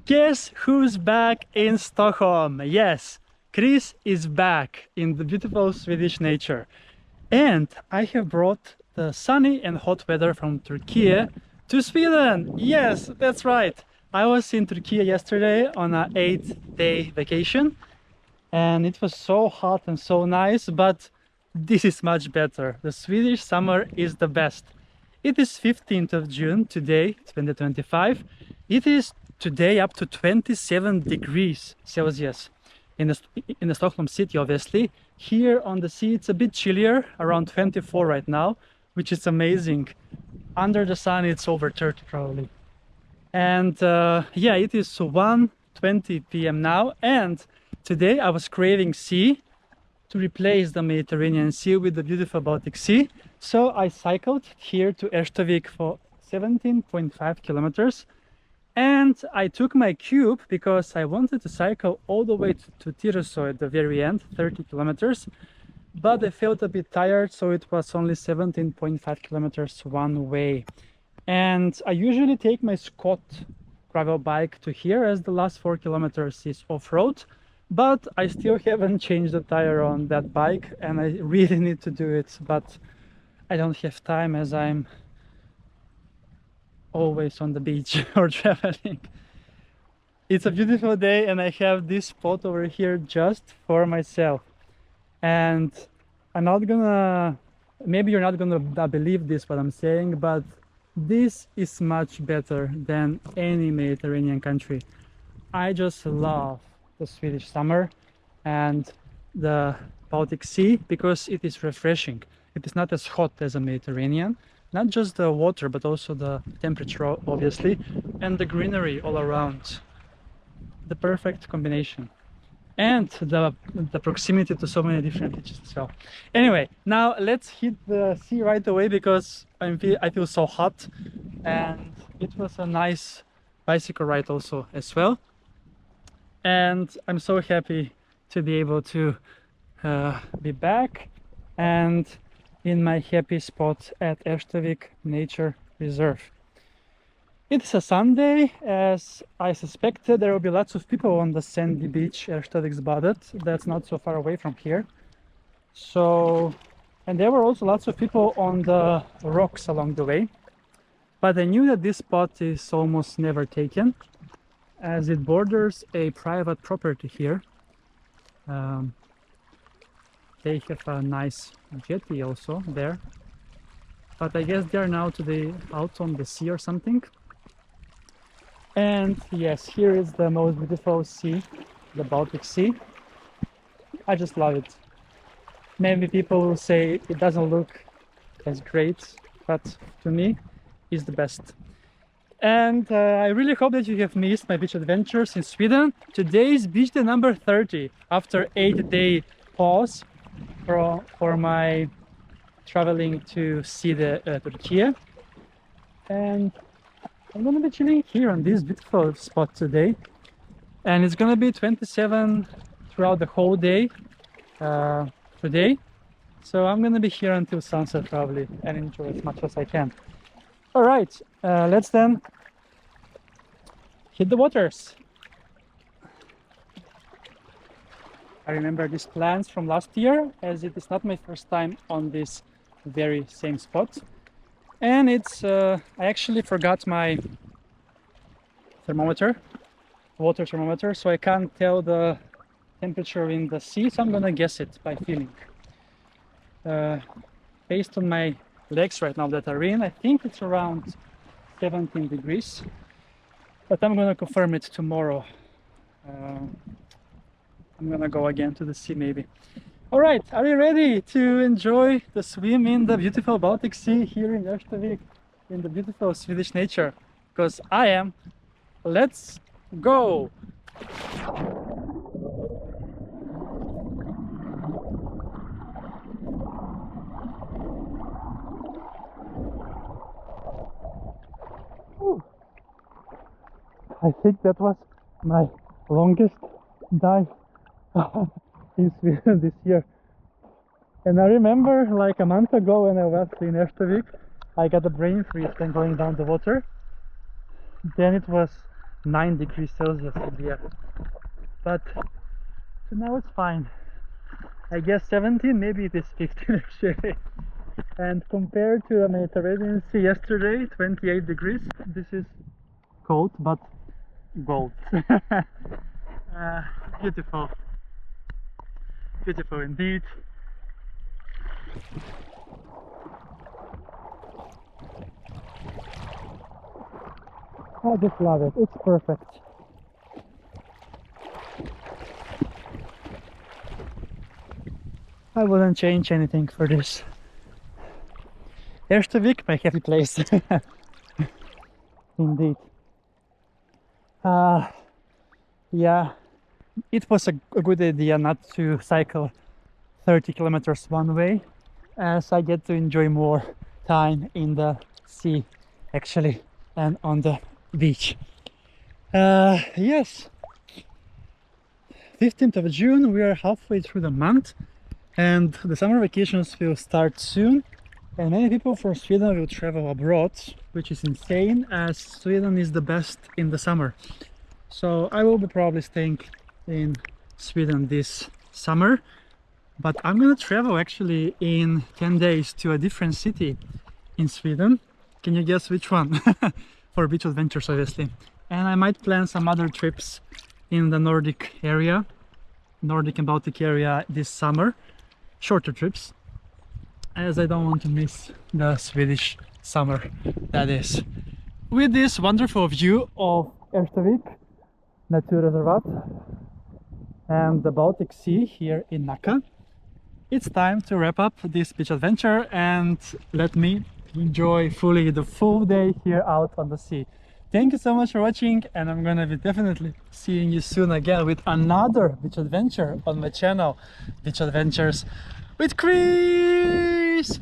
Guess who's back in Stockholm? Yes, Kris is back in the beautiful Swedish nature. And I have brought the sunny and hot weather from Turkiye to Sweden. Yes, that's right. I was in Turkiye yesterday on an 8-day vacation and it was so hot and so nice, but this is much better. The Swedish summer is the best. It is 15th of June today, 2025. It is today up to 27 degrees Celsius in the Stockholm city, obviously. Here on the sea it's a bit chillier, around 24 right now, which is amazing. Under the sun it's over 30 probably. And yeah, it is 1:20 p.m. now, and today I was craving sea to replace the Mediterranean Sea with the beautiful Baltic Sea. So I cycled here to Erstavik for 17.5 kilometers, and I took my cube because I wanted to cycle all the way to Tyresö at the very end, 30 kilometers, but I felt a bit tired, so it was only 17.5 kilometers one way. And I usually take my Scott gravel bike to here, as the last 4 kilometers is off-road, but I still haven't changed the tire on that bike and I really need to do it, but I don't have time as I'm always on the beach or traveling. It's a beautiful day and I have this spot over here just for myself. And I'm not gonna, maybe you're not gonna believe this what I'm saying, but this is much better than any Mediterranean country. I just love the Swedish summer and the Baltic Sea because it is refreshing. It is not as hot as a Mediterranean, not just the water but also the temperature obviously, and the greenery all around. The perfect combination. And the proximity to so many different beaches as well. Anyway, now let's hit the sea right away because I feel so hot, and it was a nice bicycle ride also as well. And I'm so happy to be able to be back and in my happy spot at Erstavik Nature Reserve. It's a Sunday, as I suspected. There will be lots of people on the sandy beach, Erstaviksbadet. That's not so far away from here. So, and there were also lots of people on the rocks along the way. But I knew that this spot is almost never taken, as it borders a private property here. They have a nice jetty also there. But I guess they are now today out on the sea or something. And yes, here is the most beautiful sea, the Baltic Sea. I just love it. Maybe people will say it doesn't look as great, but to me, it's the best. And I really hope that you have missed my beach adventures in Sweden. Today is beach day number 30 after 8-day pause for my traveling to see the Turkiye. And I'm gonna be chilling here on this beautiful spot today, and it's gonna be 27 throughout the whole day today. So I'm gonna be here until sunset probably and enjoy as much as I can. All right, let's then hit the waters. I remember these plans from last year, as it is not my first time on this very same spot. And it's, I actually forgot my thermometer, water thermometer, so I can't tell the temperature in the sea, so I'm gonna guess it by feeling. Based on my legs right now that are in, I think it's around 17 degrees, but I'm gonna confirm it tomorrow. I'm gonna go again to the sea maybe. All right, are you ready to enjoy the swim in the beautiful Baltic Sea here in Erstavik, in the beautiful Swedish nature? Because I am. Let's go! Whew. I think that was my longest dive in Sweden this year. And I remember like a month ago when I was in Erstavik, I got a brain freeze when going down the water. Then it was 9 degrees Celsius in the air. But so now it's fine. I guess 17, maybe it is 15 actually. And compared to the Mediterranean Sea yesterday, 28 degrees, this is cold but gold. Beautiful, beautiful indeed. I just love it, it's perfect. I wouldn't change anything for this. Erstavik, my happy place. Indeed. Yeah, it was a good idea not to cycle 30 kilometers one way, as I get to enjoy more time in the sea actually and on the beach. Yes, 15th of June, we are halfway through the month and the summer vacations will start soon, and many people from Sweden will travel abroad, which is insane as Sweden is the best in the summer. So I will be probably staying in Sweden this summer, but I'm gonna travel actually in 10 days to a different city in Sweden. Can you guess which one? For beach adventures obviously. And I might plan some other trips in the Nordic area, Nordic and Baltic area this summer. Shorter trips, as I don't want to miss the Swedish summer, that is. With this wonderful view of Erstavik Nature Reserve and the Baltic Sea here in Nacka, it's time to wrap up this beach adventure and let me enjoy fully the full day here out on the sea. Thank you so much for watching, and I'm gonna be definitely seeing you soon again with another beach adventure on my channel, Beach Adventures with Kris!